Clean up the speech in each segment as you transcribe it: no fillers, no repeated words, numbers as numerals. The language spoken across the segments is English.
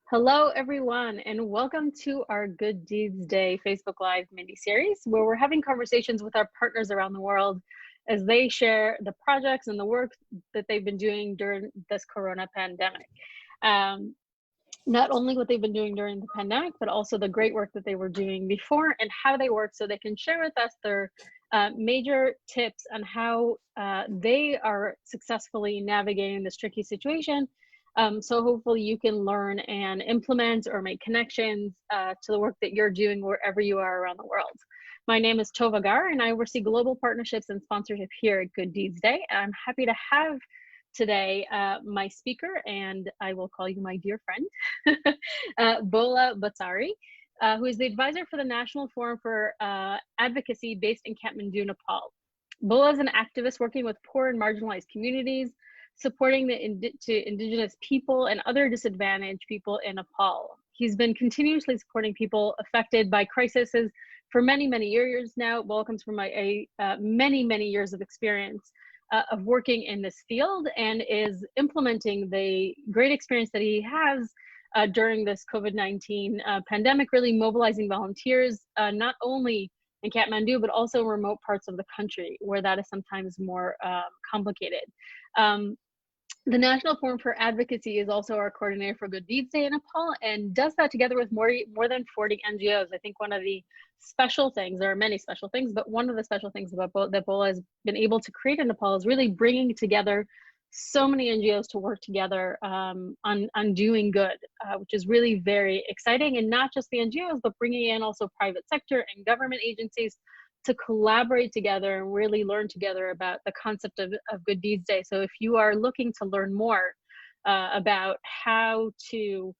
Hello, everyone, and welcome to our Good Deeds Day Facebook Live mini-series, where we're having conversations with our partners around the world as they share the projects and the work that they've been doing during this corona pandemic. Not only what they've been doing during the pandemic, but also the great work that they were doing before and how they work, so they can share with us their major tips on how they are successfully navigating this tricky situation. So hopefully you can learn and implement or make connections to the work that you're doing wherever you are around the world. My name is Tova Gar, and I oversee global partnerships and sponsorship here at Good Deeds Day. I'm happy to have today my speaker, and I will call you my dear friend, Bhola Bhattara, who is the advisor for the National Forum for Advocacy based in Kathmandu, Nepal. Bhola is an activist working with poor and marginalized communities, supporting the indigenous people and other disadvantaged people in Nepal. He's been continuously supporting people affected by crises for many, many years now. Bhola comes from many years of experience of working in this field and is implementing the great experience that he has during this COVID-19 pandemic, really mobilizing volunteers, not only in Kathmandu, but also in remote parts of the country where that is sometimes more complicated. The National Forum for Advocacy is also our coordinator for Good Deeds Day in Nepal and does that together with more than 40 NGOs. I think one of the special things, there are many special things, but one of the special things about that Bhola has been able to create in Nepal is really bringing together so many NGOs to work together on doing good, which is really very exciting. And not just the NGOs, but bringing in also private sector and government agencies to collaborate together and really learn together about the concept of Good Deeds Day. So if you are looking to learn more about how to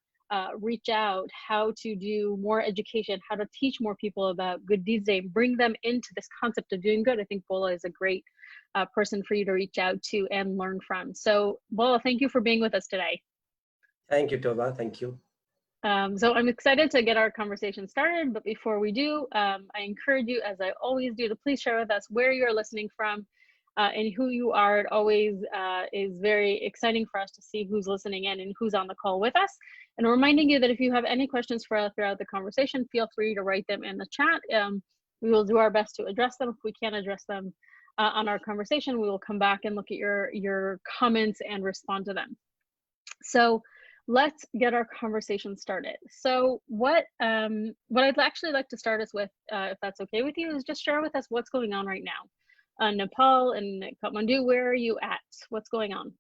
reach out, how to do more education, how to teach more people about Good Deeds Day, bring them into this concept of doing good, I think Bhola is a great person for you to reach out to and learn from. So Bhola, thank you for being with us today. Thank you, Tova. Thank you. So I'm excited to get our conversation started, but before we do, I encourage you, as I always do, to please share with us where you're listening from and who you are. It always is very exciting for us to see who's listening in and who's on the call with us. And reminding you that if you have any questions for us throughout the conversation, feel free to write them in the chat. We will do our best to address them. If we can't address them on our conversation, we will come back and look at your comments and respond to them. So let's get our conversation started. So what I'd actually like to start us with, if that's okay with you, is just share with us what's going on right now. Nepal and Kathmandu, where are you at? What's going on?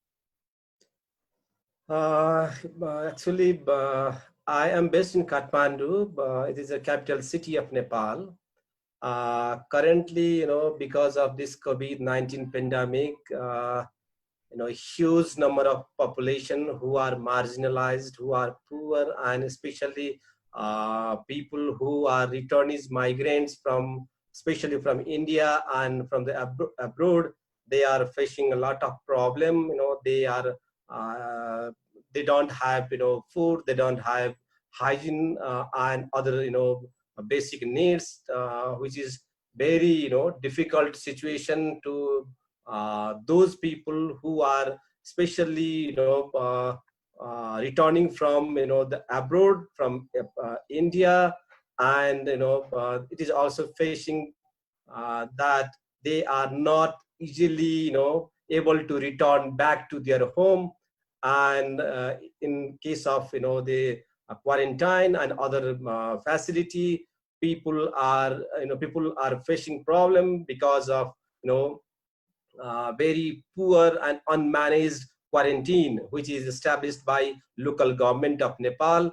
Actually, I am based in Kathmandu. It is the capital city of Nepal. Currently, because of this COVID-19 pandemic, huge number of population who are marginalized, who are poor, and especially people who are returnees, migrants especially from India and from the abroad, they are facing a lot of problem. They don't have food, they don't have hygiene and other basic needs, which is very difficult situation to those people who are especially returning from the abroad, from India, and it is also facing that they are not easily able to return back to their home, and in case of the quarantine and other facility, people are facing problem because of very poor and unmanaged quarantine, which is established by local government of Nepal.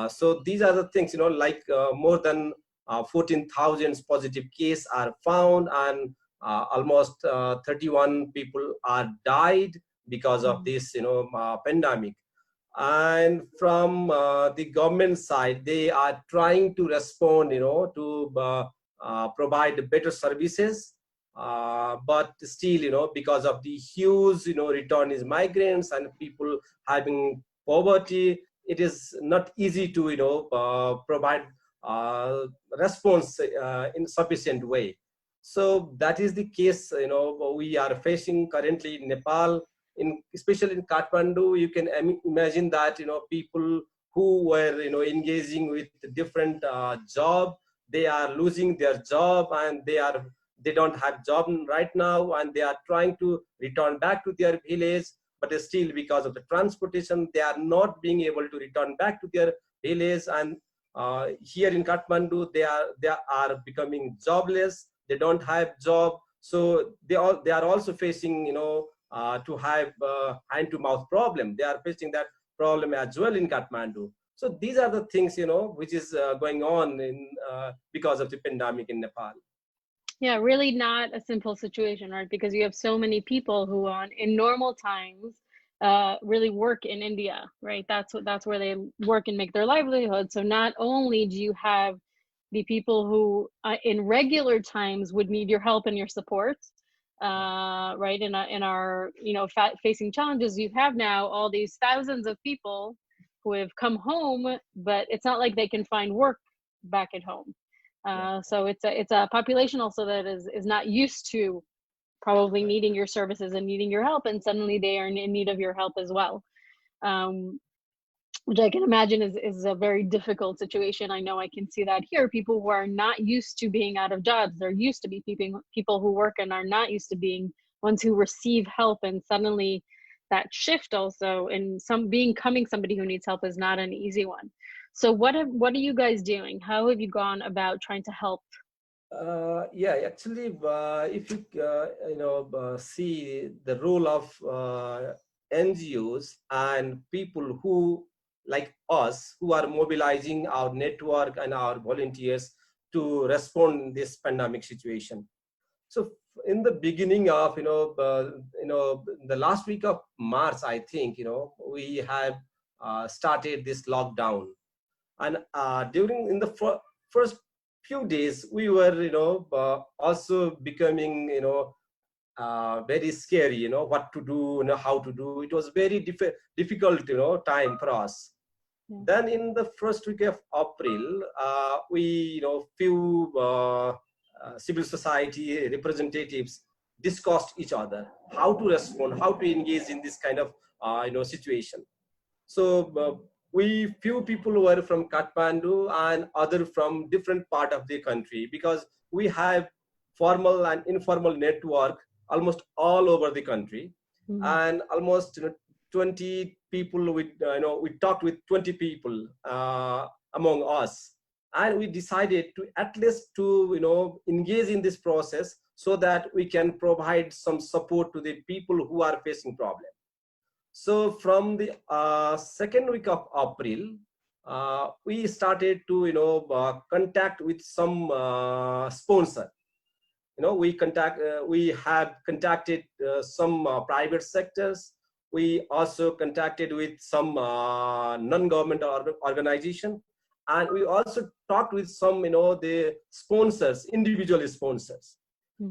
So these are the things, like more than 14,000 positive cases are found, and almost 31 people are died because of this, pandemic. And from the government side, they are trying to respond, to provide better services. But still, because of the huge, returnees migrants and people having poverty, it is not easy to, provide response in sufficient way. So that is the case, we are facing currently in Nepal. Especially in Kathmandu, you can imagine that, people who were, engaging with different job. They are losing their job, and they don't have job right now, and they are trying to return back to their village, but still because of the transportation, they are not being able to return back to their village. And here in Kathmandu, they are becoming jobless. They don't have job, so they are also facing, to have hand to mouth problem. They are facing that problem as well in Kathmandu. So these are the things, which is going on in because of the pandemic in Nepal. Yeah, really not a simple situation, right? Because you have so many people who in normal times really work in India, right? That's where they work and make their livelihood. So not only do you have the people who in regular times would need your help and your support, right? In our facing challenges, you have now all these thousands of people who have come home, but it's not like they can find work back at home. So it's a population also that is not used to probably needing your services and needing your help, and suddenly they are in need of your help as well, which I can imagine is a very difficult situation. I know I can see that here. People who are not used to being out of jobs, they're used to be people who work and are not used to being ones who receive help, and suddenly that shift also in becoming somebody who needs help is not an easy one. So what are you guys doing? How have you gone about trying to help? Yeah, actually, if you see the role of NGOs and people who, like us, who are mobilizing our network and our volunteers to respond in this pandemic situation. So in the beginning of the last week of March, I think we have started this lockdown. And during in the first few days, we were also becoming very scary, what to do, how to do. It was very difficult time for us. Then in the first week of April, we few civil society representatives discussed each other how to respond, how to engage in this kind of situation. So we few people were from Kathmandu and other from different part of the country, because we have formal and informal network almost all over the country. And almost 20 people with we talked with 20 people among us, and we decided to at least to engage in this process so that we can provide some support to the people who are facing problem. So from the second week of April, we started to contact with some sponsor. We have contacted some private sectors. We also contacted with some non-government organization, and we also talked with some the sponsors, individual sponsors.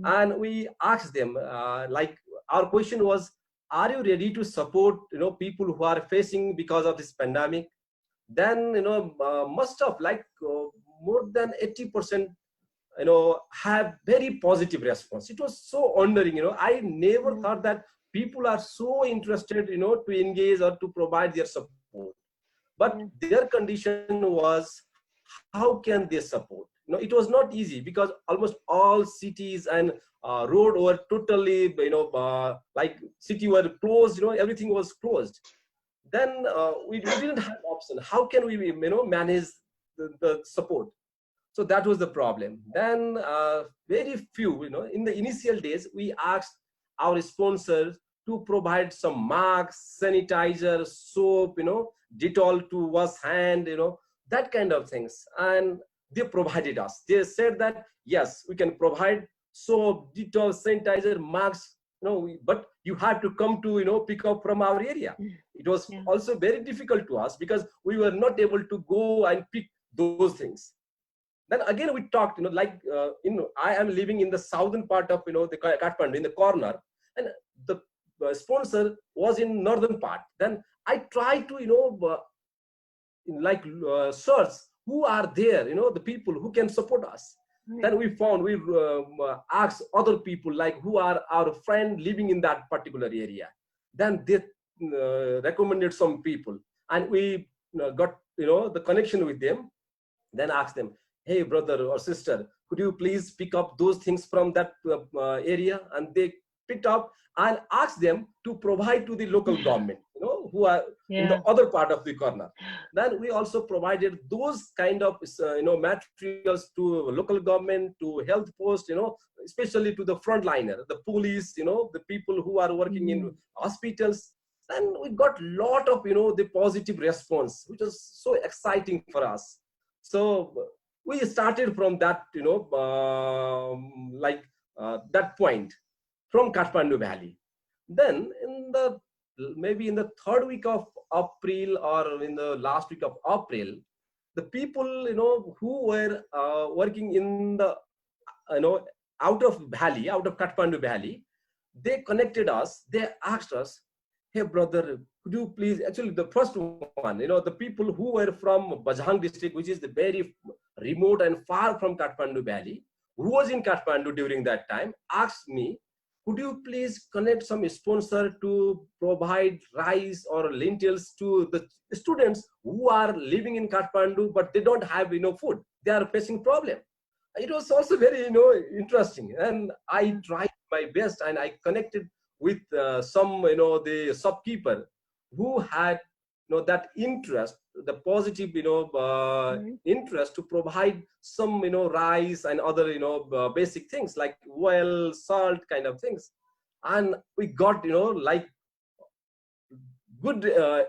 And we asked them, like, our question was, are you ready to support people who are facing because of this pandemic? Then most of more than 80% have very positive response. It was so wondering. I never thought that people are so interested to engage or to provide their support, but their condition was, how can they support? It was not easy, because almost all cities and road were totally like city were closed. Everything was closed. Then we didn't have option. How can we manage the support? So that was the problem. Then very few, in the initial days, we asked our sponsors to provide some masks, sanitizer, soap, Dettol to wash hand, that kind of things. And they provided us. They said that, yes, we can provide soap, Dettol, sanitizer, masks, but you have to come to, pick up from our area. It was also very difficult to us, because we were not able to go and pick those things. Then again, we talked, I am living in the southern part of, the Kathmandu, in the corner, and the sponsor was in northern part. Then I tried to, search who are there, the people who can support us. Then we found, we asked other people, like, who are our friend living in that particular area. Then they recommended some people, and we got the connection with them, then ask them, hey brother or sister, could you please pick up those things from that area? And they picked up and asked them to provide to the local government, who are in the Yeah. other part of the corner. Then we also provided those kind of materials to local government, to health post, especially to the frontliner, the police, the people who are working in hospitals. And we got lot of the positive response, which was so exciting for us. So we started from that, that point, from Kathmandu Valley. Then maybe in the third week of April, or in the last week of April, the people who were working in the out of Kathmandu Valley, they connected us. They asked us, hey brother, could you please, actually the first one, the people who were from Bajhang district, which is the very remote and far from Kathmandu Valley, who was in Kathmandu during that time, asked me, could you please connect some sponsor to provide rice or lentils to the students who are living in Kathmandu, but they don't have food. They are facing problem. It was also very interesting, and I tried my best, and I connected with some the shopkeeper who had that interest, the positive interest to provide some rice and other basic things like oil, salt kind of things. And we got like good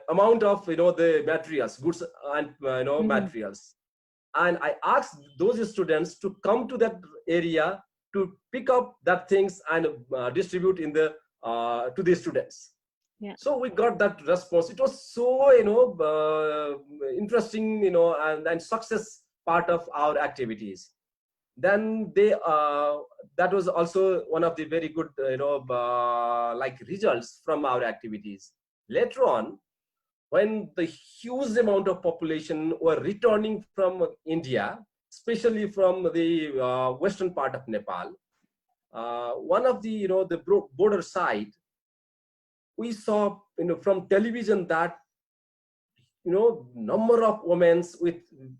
amount of the materials, goods and materials. And I asked those students to come to that area to pick up that things and distribute in the to the students. Yeah. So we got that response. It was so interesting, and success part of our activities. Then they that was also one of the very good like results from our activities. Later on, when the huge amount of population were returning from India, especially from the western part of Nepal, one of the the border side, we saw from television that number of women with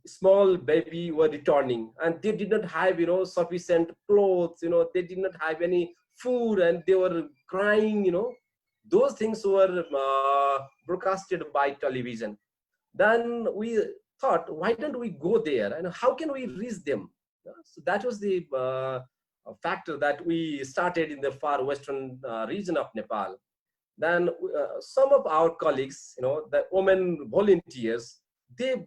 small baby were returning, and they did not have sufficient clothes, they did not have any food, and they were crying. Those things were broadcasted by television. Then we thought, why don't we go there and how can we reach them? So that was the factor that we started in the far western region of Nepal. Then some of our colleagues, the women volunteers, they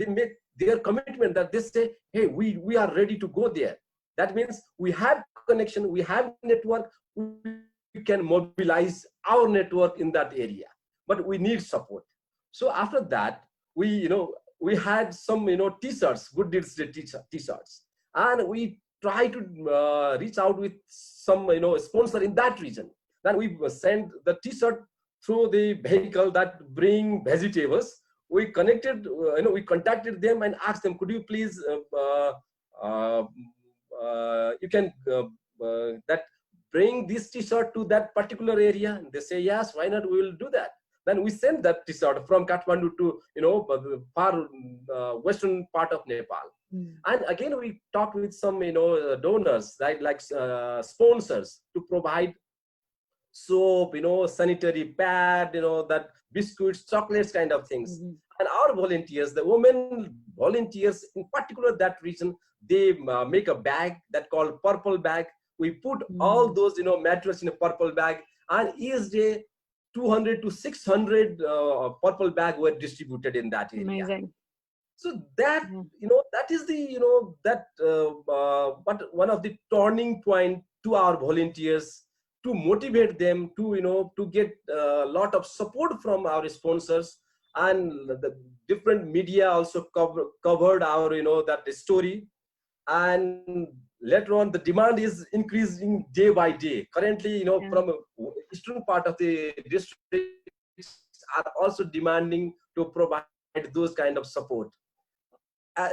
make their commitment that they say, hey, we are ready to go there. That means we have connection, we have network, we can mobilize our network in that area, but we need support. So after that, we had some t-shirts, good deeds t-shirts, and we try to reach out with some sponsor in that region. Then we send the t-shirt through the vehicle that bring vegetables. We connected, we contacted them and asked them, could you please you can that bring this t-shirt to that particular area? And they say, yes, why not, we will do that. Then we sent that t-shirt from Kathmandu to the far western part of Nepal. And again, we talked with some donors, right, like sponsors, to provide soap, sanitary pad, that biscuits, chocolates, kind of things. And our volunteers, the women volunteers in particular that region, they make a bag that called purple bag. We put all those materials in a purple bag, and each day 200 to 600 purple bag were distributed in that area. Amazing. So that that is the but one of the turning point to our volunteers, to motivate them to to get a lot of support from our sponsors. And the different media also covered our that story. And later on, the demand is increasing day by day. Currently, from eastern part of the districts are also demanding to provide those kind of support.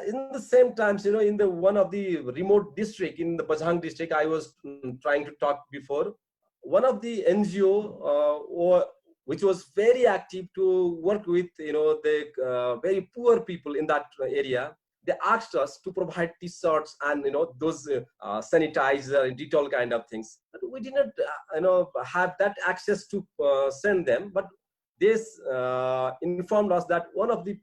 In the same times, in the one of the remote district, in the Bajhang district, I was trying to talk before, one of the NGO which was very active to work with, the very poor people in that area. They asked us to provide t-shirts and those sanitizer, Dettol kind of things. But we didn't have that access to send them. But this informed us that one of the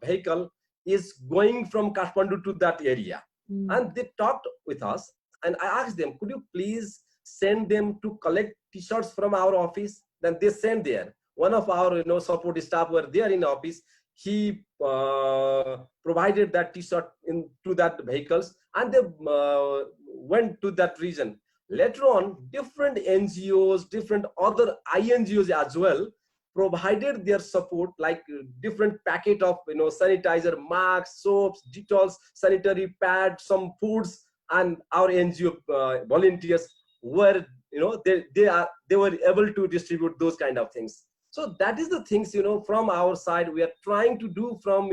vehicle is going from Kathmandu to that area, and they talked with us. And I asked them, could you please send them to collect t-shirts from our office? Then they sent there. One of our support staff were there in the office. He provided that t-shirt to that vehicles, and they went to that region. Later on, different NGOs, different other INGOs as well provided their support, like different packet of sanitizer, masks, soaps, Dettols, sanitary pads, some foods, and our NGO volunteers were they were able to distribute those kind of things. So that is the things from our side we are trying to do from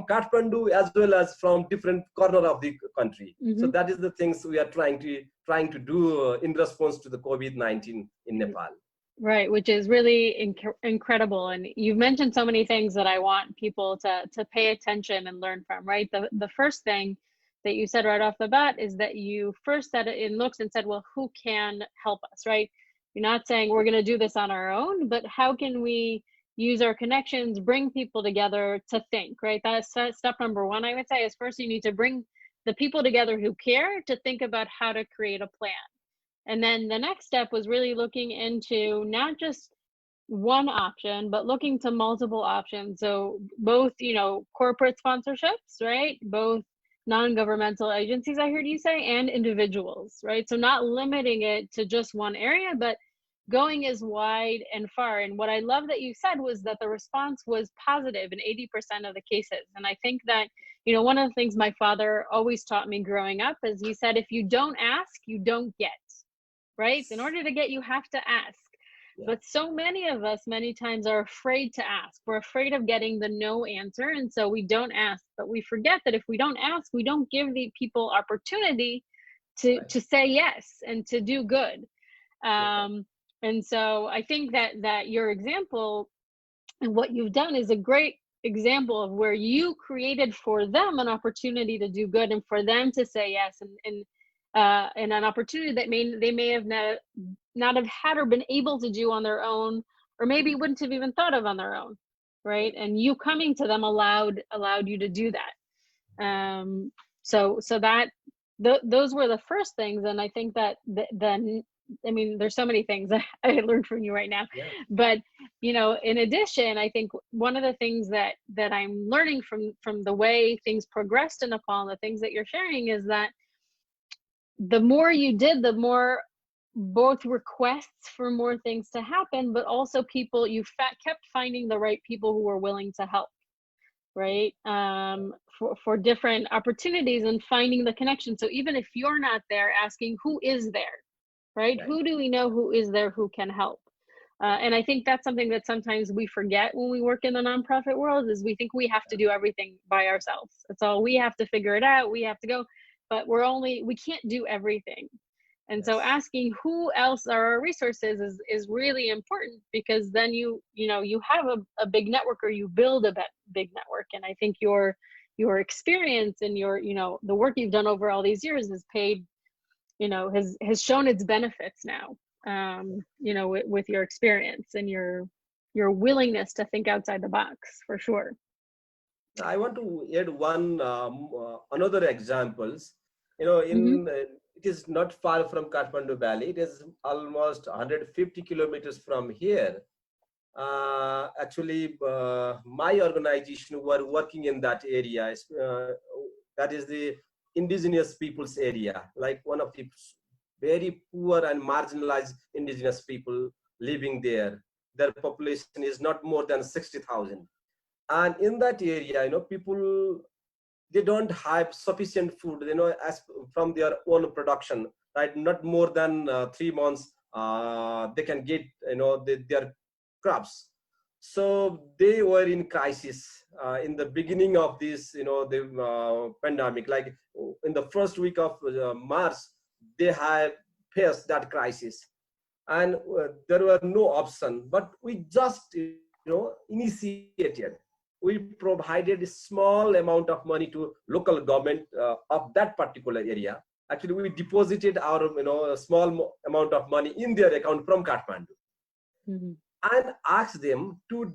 Kathmandu as well as from different corner of the country. So that is the things we are trying to do in response to the COVID-19 in Nepal. Right, which is really incredible. And you've mentioned so many things that I want people to pay attention and learn from, right? The first thing that you said right off the bat is that you first said it in looks and said, well, who can help us, right? You're not saying we're going to do this on our own, but how can we use our connections, bring people together to think, right? That's step number one, I would say, is first you need to bring the people together who care to think about how to create a plan. And then the next step was really looking into not just one option, but looking to multiple options. So both, corporate sponsorships, right? Both non-governmental agencies, I heard you say, and individuals, right? So not limiting it to just one area, but going as wide and far. And what I love that you said was that the response was positive in 80% of the cases. And I think that, one of the things my father always taught me growing up is he said, if you don't ask, you don't get. Right? In order to get, you have to ask. Yeah. But so many of us, many times, are afraid to ask. We're afraid of getting the no answer. And so we don't ask. But we forget that if we don't ask, we don't give the people opportunity to say yes and to do good. And so I think that your example and what you've done is a great example of where you created for them an opportunity to do good and for them to say yes and an opportunity that they may have not have had or been able to do on their own, or maybe wouldn't have even thought of on their own, right? And you coming to them allowed you to do that. So that those were the first things, and I think that then there's so many things that I learned from you right now. Yeah. But in addition, I think one of the things that I'm learning from the way things progressed in Nepal, the things that you're sharing, is that the more you did, the more both requests for more things to happen, but also people, kept finding the right people who were willing to help, right? For different opportunities and finding the connection. So even if you're not there, asking who is there, right? Who do we know who is there who can help? And I think that's something that sometimes we forget when we work in the nonprofit world, is we think we have to do everything by ourselves. It's all, we have to figure it out. We have to go. But we can't do everything. And so asking who else are our resources is really important, because then you have a big network, or you build a big network. And I think your experience and your, the work you've done over all these years has paid, has shown its benefits now, with your experience and your willingness to think outside the box, for sure. I want to add one another examples. It is not far from Kathmandu Valley. It is almost 150 kilometers from here. Actually, my organization were working in that area. That is the indigenous peoples area, like one of the very poor and marginalized indigenous people living there. Their population is not more than 60,000. And in that area, people, they don't have sufficient food, as from their own production, right? Not more than 3 months, they can get, their crops. So they were in crisis in the beginning of this, the pandemic. Like in the first week of March, they had faced that crisis. and there were no option, but we just, initiated. We provided a small amount of money to local government of that particular area. Actually, we deposited our, small amount of money in their account from Kathmandu, and asked them to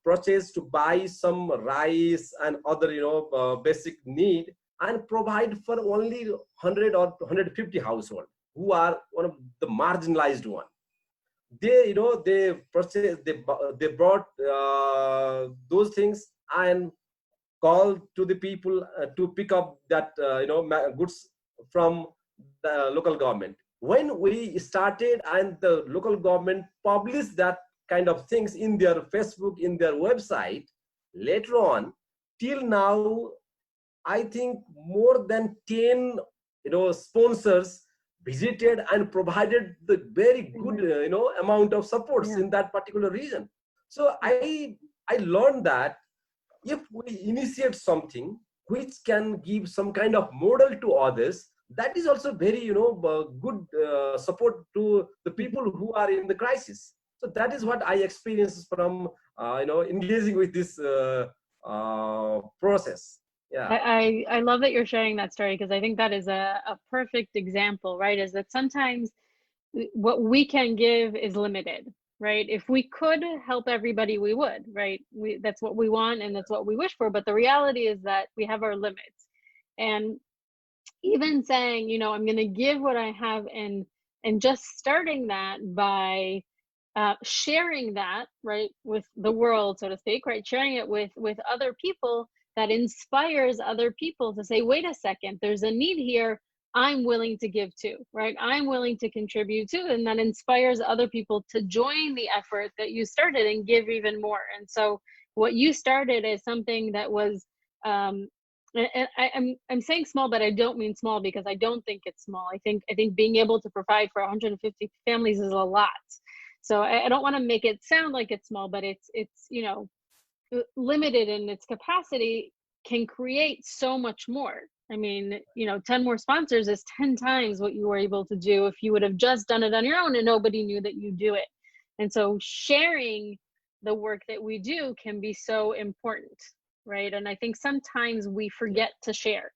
purchase, to buy some rice and other, basic need, and provide for only 100 or 150 households who are one of the marginalized one. They, they purchased, they brought those things and called to the people to pick up that, goods from the local government. When we started and the local government published that kind of things in their Facebook, in their website, later on, till now, I think more than 10, sponsors visited and provided the very good, amount of supports in that particular region. So I learned that if we initiate something which can give some kind of model to others, that is also very, good support to the people who are in the crisis. So that is what I experienced from, engaging with this process. Yeah. I love that you're sharing that story, because I think that is a perfect example, right? Is that sometimes what we can give is limited, right? If we could help everybody, we would, right? That's what we want and that's what we wish for. But the reality is that we have our limits. And even saying, I'm going to give what I have, and just starting that by sharing that, right, with the world, so to speak, right? Sharing it with other people, that inspires other people to say, wait a second, there's a need here. I'm willing to give to, right? I'm willing to contribute to, and that inspires other people to join the effort that you started and give even more. And so what you started is something that was, and I'm saying small, but I don't mean small, because I don't think it's small. I think being able to provide for 150 families is a lot. So I don't want to make it sound like it's small, but it's limited in its capacity, can create so much more. I mean, 10 more sponsors is 10 times what you were able to do if you would have just done it on your own and nobody knew that you do it. And so sharing the work that we do can be so important, right? And I think sometimes we forget to share.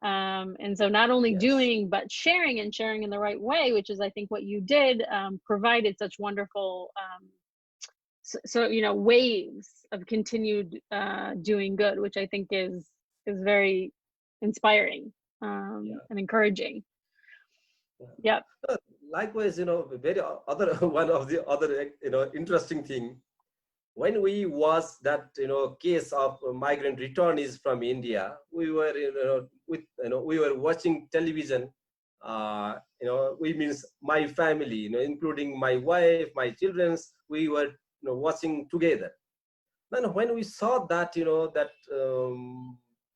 And so not only doing, but sharing, and sharing in the right way, which is, I think, what you did, provided such wonderful, waves of continued doing good, which I think is very inspiring and encouraging. Yeah. Likewise, very other one of the other, interesting thing, when we was that, case of migrant returnees from India, we were, we were watching television. We means my family, including my wife, my children's, we were, watching together. Then when we saw that,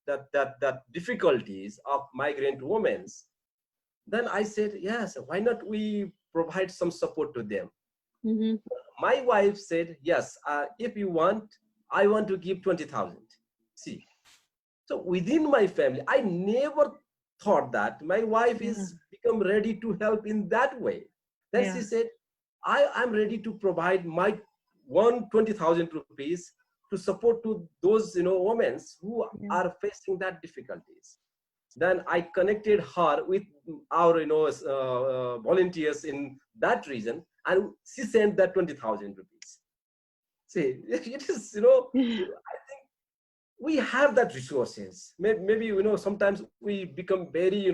that difficulties of migrant women, then I said, yes, why not we provide some support to them? My wife said, yes, if you want, I want to give 20,000. See, so within my family, I never thought that my wife is become ready to help in that way. Then she said, I am ready to provide my 20,000 rupees to support to those, women who are facing that difficulties. Then I connected her with our, volunteers in that region, and she sent that 20,000 rupees. See, it is, I think we have that resources. Maybe, sometimes we become very,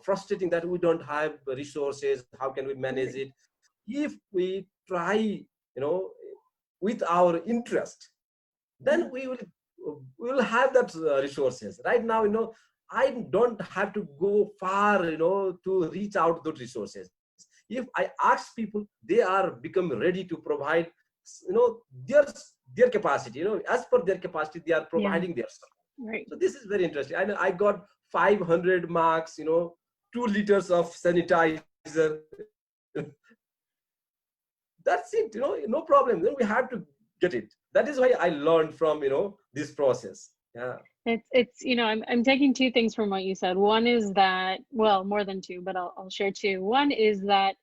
frustrating that we don't have resources. How can we manage it? If we try, with our interest, then we will have that resources. Right now, I don't have to go far, to reach out those resources. If I ask people, they are become ready to provide, their capacity, as per their capacity, they are providing their stuff. Right. So this is very interesting. I got 500 marks, 2 liters of sanitizer. That's it, no problem. Then we have to get it. That is why I learned from, this process. Yeah. It's I'm taking two things from what you said. One is that, well, more than two, but I'll share two. One is that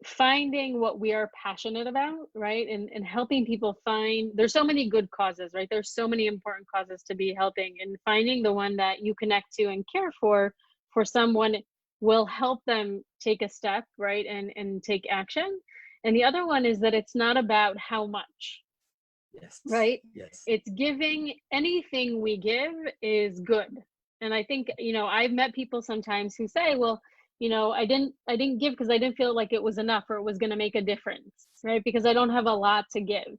finding what we are passionate about, right? And helping people find, there's so many good causes, right? There's so many important causes to be helping, and finding the one that you connect to and care for someone will help them take a step, right? And take action. And the other one is that it's not about how much, Yes, right? yes. It's giving. Anything we give is good. And I think, I've met people sometimes who say, well, I didn't give because I didn't feel like it was enough or it was going to make a difference, right? Because I don't have a lot to give.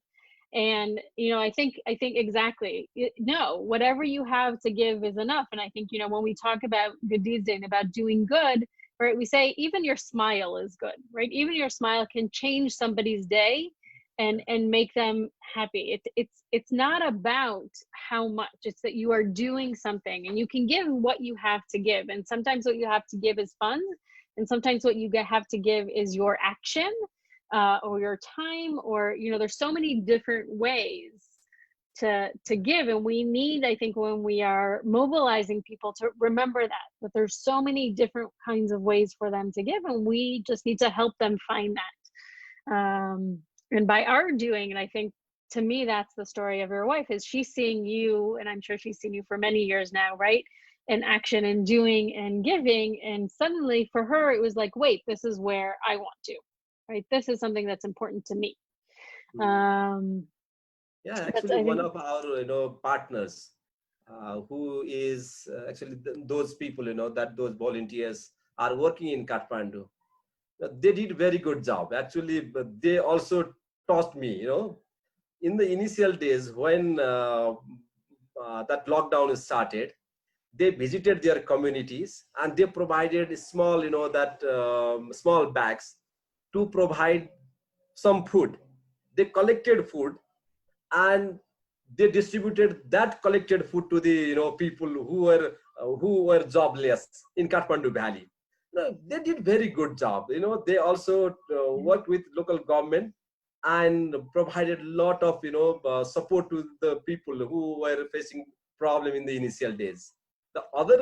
And I think exactly, no, whatever you have to give is enough. And I think, when we talk about Good Deeds Day and about doing good, right, we say even your smile is good, right? Even your smile can change somebody's day and make them happy. It's not about how much, it's that you are doing something, and you can give what you have to give. And sometimes what you have to give is funds, and sometimes what you have to give is your action, or your time, or there's so many different ways to give. And we need, I think, when we are mobilizing people, to remember that there's so many different kinds of ways for them to give, and we just need to help them find that. And by our doing, and I think, to me, that's the story of your wife, is she's seeing you, and I'm sure she's seen you for many years now, right, in action and doing and giving. And suddenly for her it was like, wait, this is where I want to, right? This is something that's important to me. um Yeah, that's, actually, I one think. of our partners, who is actually those people, that those volunteers are working in Kathmandu. They did very good job. Actually, but they also taught me, in the initial days when that lockdown started, they visited their communities and they provided small, that small bags to provide some food. They collected food and they distributed that collected food to the people who were jobless in Kathmandu Valley. No, they did very good job. They also Yeah. worked with local government and provided a lot of support to the people who were facing problem in the initial days. The other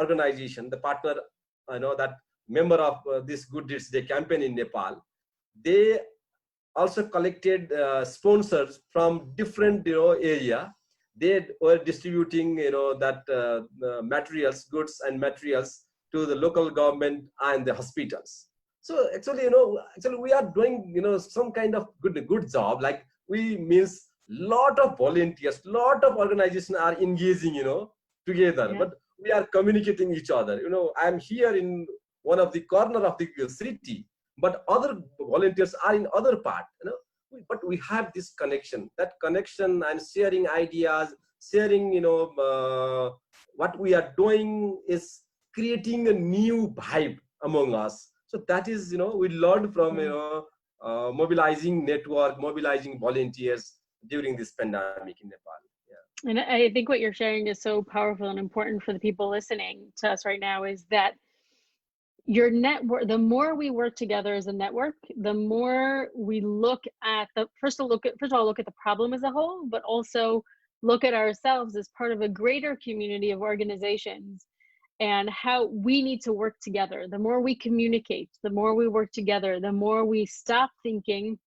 organization, the partner, that member of this Good Deeds Day campaign in Nepal, they also collected sponsors from different area. They were distributing that materials, goods and materials to the local government and the hospitals. So actually, actually we are doing some kind of good job. Like, we means lot of volunteers, lot of organizations are engaging together, Yeah. but we are communicating each other. I'm here in one of the corner of the city, but other volunteers are in other part. But we have this connection, that connection, and sharing ideas, sharing what we are doing is creating a new vibe among us. So that is, we learned from Yeah. mobilizing network, mobilizing volunteers during this pandemic in Nepal. Yeah. And I think what you're sharing is so powerful and important for the people listening to us right now, is that your network, the more we work together as a network, the more we look at the, first of all, look at the problem as a whole, but also look at ourselves as part of a greater community of organizations, and how we need to work together. The more we communicate, the more we work together, the more we stop thinking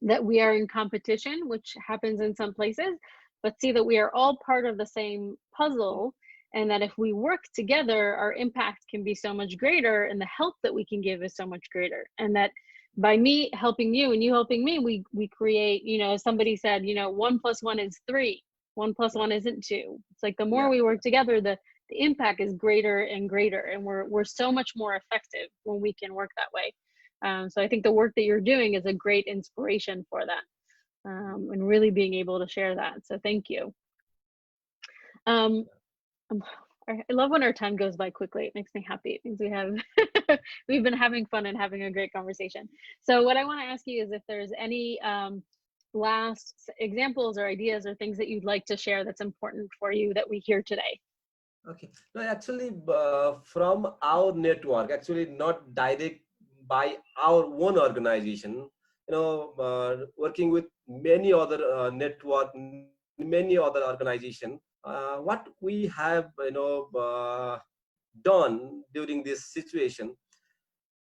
that we are in competition, which happens in some places, but see that we are all part of the same puzzle, and that if we work together, our impact can be so much greater, and the help that we can give is so much greater. And that by me helping you and you helping me, we create, somebody said, 1+1 is 3, 1+1 isn't 2. It's like the more Yeah. we work together, the impact is greater and greater, and we're so much more effective when we can work that way. So I think the work that you're doing is a great inspiration for that, and really being able to share that. So thank you. Um, I love when our time goes by quickly. It makes me happy. It means we've been having fun and having a great conversation. So what I want to ask you is if there's any last examples or ideas or things that you'd like to share that's important for you that we hear today. Okay. No, actually, from our network, actually not direct by our own organization, working with many other network, many other organization. What we have, done during this situation,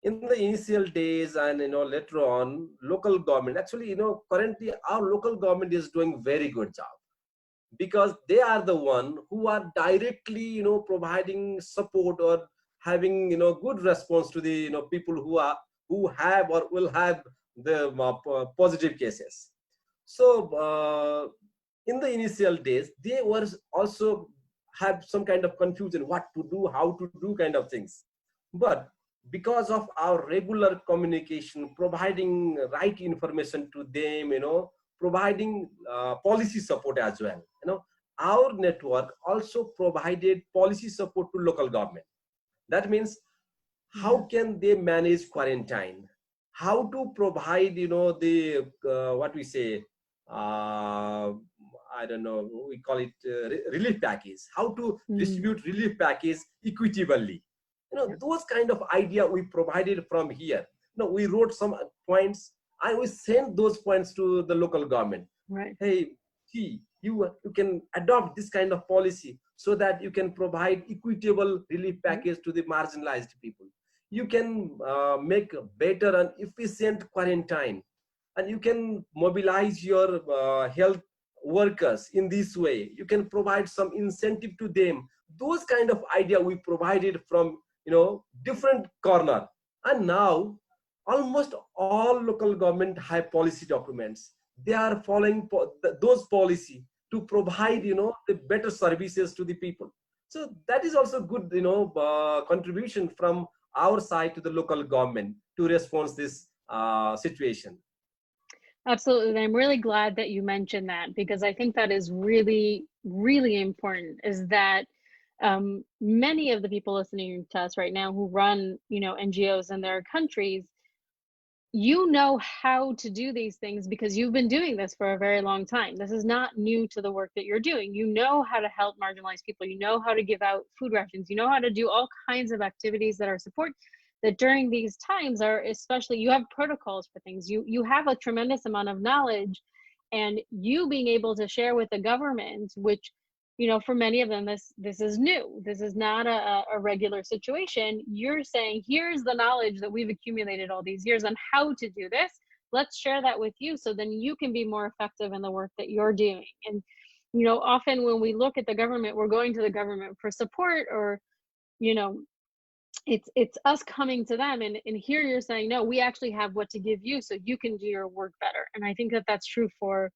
in the initial days and later on, local government actually, currently our local government is doing very good job, because they are the one who are directly providing support or having good response to the people who have or will have the positive cases. So in the initial days they were also have some kind of confusion what to do, how to do kind of things. But because of our regular communication, providing right information to them, providing policy support as well, our network also provided policy support to local government. That means how can they manage quarantine, how to provide the what we say, uh, I don't know, we call it relief package, how to distribute relief package equitably. Those kind of idea we provided from here. We wrote some points and we sent those points to the local government. Right. Hey, see, you can adopt this kind of policy so that you can provide equitable relief package to the marginalized people. You can make a better and efficient quarantine, and you can mobilize your health workers in this way. You can provide some incentive to them. Those kind of idea we provided from different corner. And now almost all local government have policy documents. They are following those policy to provide the better services to the people. So that is also good contribution from our side to the local government to respond this situation. Absolutely. I'm really glad that you mentioned that, because I think that is really, really important, is that many of the people listening to us right now who run, NGOs in their countries, how to do these things because you've been doing this for a very long time. This is not new to the work that you're doing. You know how to help marginalized people. You know how to give out food rations. You know how to do all kinds of activities that are support, that during these times are, especially, you have protocols for things. You have a tremendous amount of knowledge, and you being able to share with the government, which, for many of them, this is new. This is not a regular situation. You're saying, here's the knowledge that we've accumulated all these years on how to do this. Let's share that with you, so then you can be more effective in the work that you're doing. And, often when we look at the government, we're going to the government for support, or, it's us coming to them. And here you're saying, no, we actually have what to give you so you can do your work better. And I think that that's true for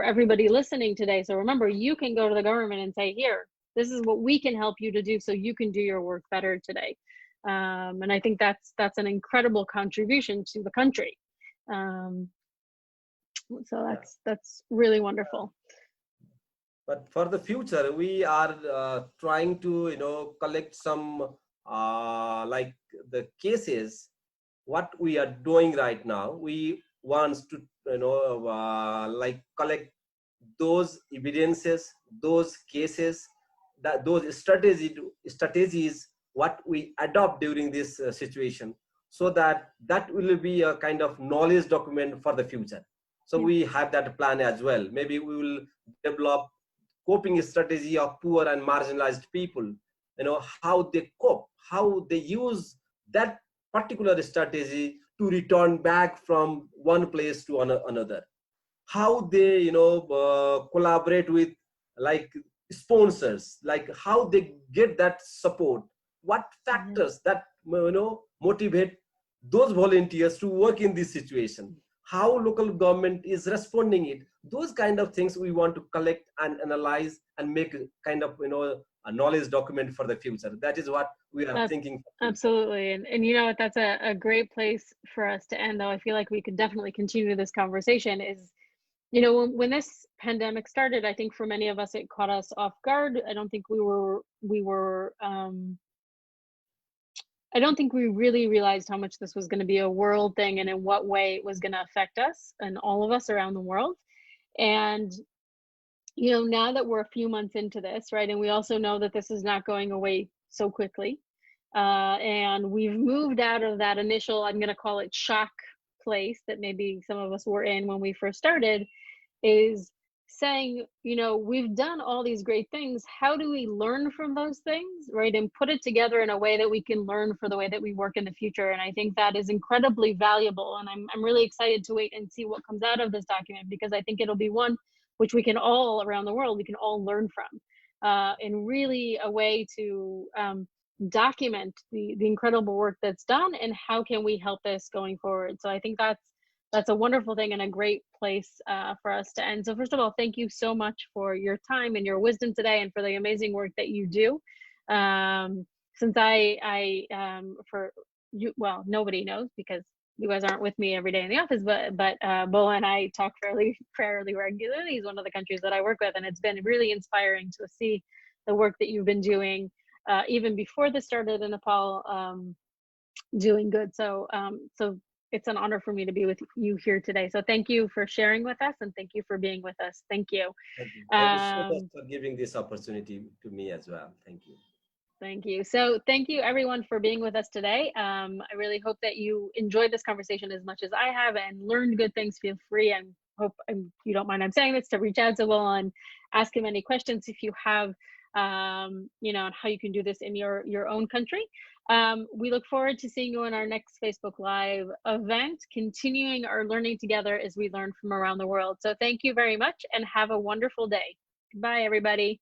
everybody listening today. So remember, you can go to the government and say, here, this is what we can help you to do so you can do your work better today. And I think that's an incredible contribution to the country. So that's really wonderful. But for the future, we are trying to collect some like the cases. What we are doing right now, we want to like collect those evidences, those cases, that those strategies what we adopt during this situation, so that will be a kind of knowledge document for the future. So we have that plan as well. Maybe we will develop coping strategy of poor and marginalized people, how they cope, how they use that particular strategy to return back from one place to another, how they collaborate with like sponsors, like how they get that support, what factors that motivate those volunteers to work in this situation, how local government is responding it. Those kind of things we want to collect and analyze and make a kind of a knowledge document for the future. That is what we are thinking. Absolutely. And that's a great place for us to end, though. I feel like we could definitely continue this conversation. Is, when this pandemic started, I think for many of us it caught us off guard. I don't think I don't think we really realized how much this was going to be a world thing, and in what way it was going to affect us and all of us around the world. And, now that we're a few months into this, right, and we also know that this is not going away so quickly, and we've moved out of that initial, I'm going to call it shock place that maybe some of us were in when we first started, is saying, you know, we've done all these great things. How do we learn from those things, right? And put it together in a way that we can learn for the way that we work in the future. And I think that is incredibly valuable. And I'm really excited to wait and see what comes out of this document, because I think it'll be one which we can all around the world, we can all learn from, and really a way to document the incredible work that's done and how can we help this going forward. So I think that's a wonderful thing and a great place for us to end. So first of all, thank you so much for your time and your wisdom today, and for the amazing work that you do. Since for you, well, nobody knows because you guys aren't with me every day in the office, but Bhola and I talk fairly regularly. He's one of the countries that I work with, and it's been really inspiring to see the work that you've been doing even before this started in Nepal, doing good. So so it's an honor for me to be with you here today. So thank you for sharing with us, and thank you for being with us. Thank you. Thank you. Thank you so much for giving this opportunity to me as well. Thank you. Thank you. So thank you everyone for being with us today. I really hope that you enjoyed this conversation as much as I have and learned good things. Feel free, and hope you don't mind I'm saying this, to reach out to Will and ask him any questions if you have, you know, on how you can do this in your own country. We look forward to seeing you in our next Facebook Live event, continuing our learning together as we learn from around the world. So thank you very much and have a wonderful day. Bye, everybody.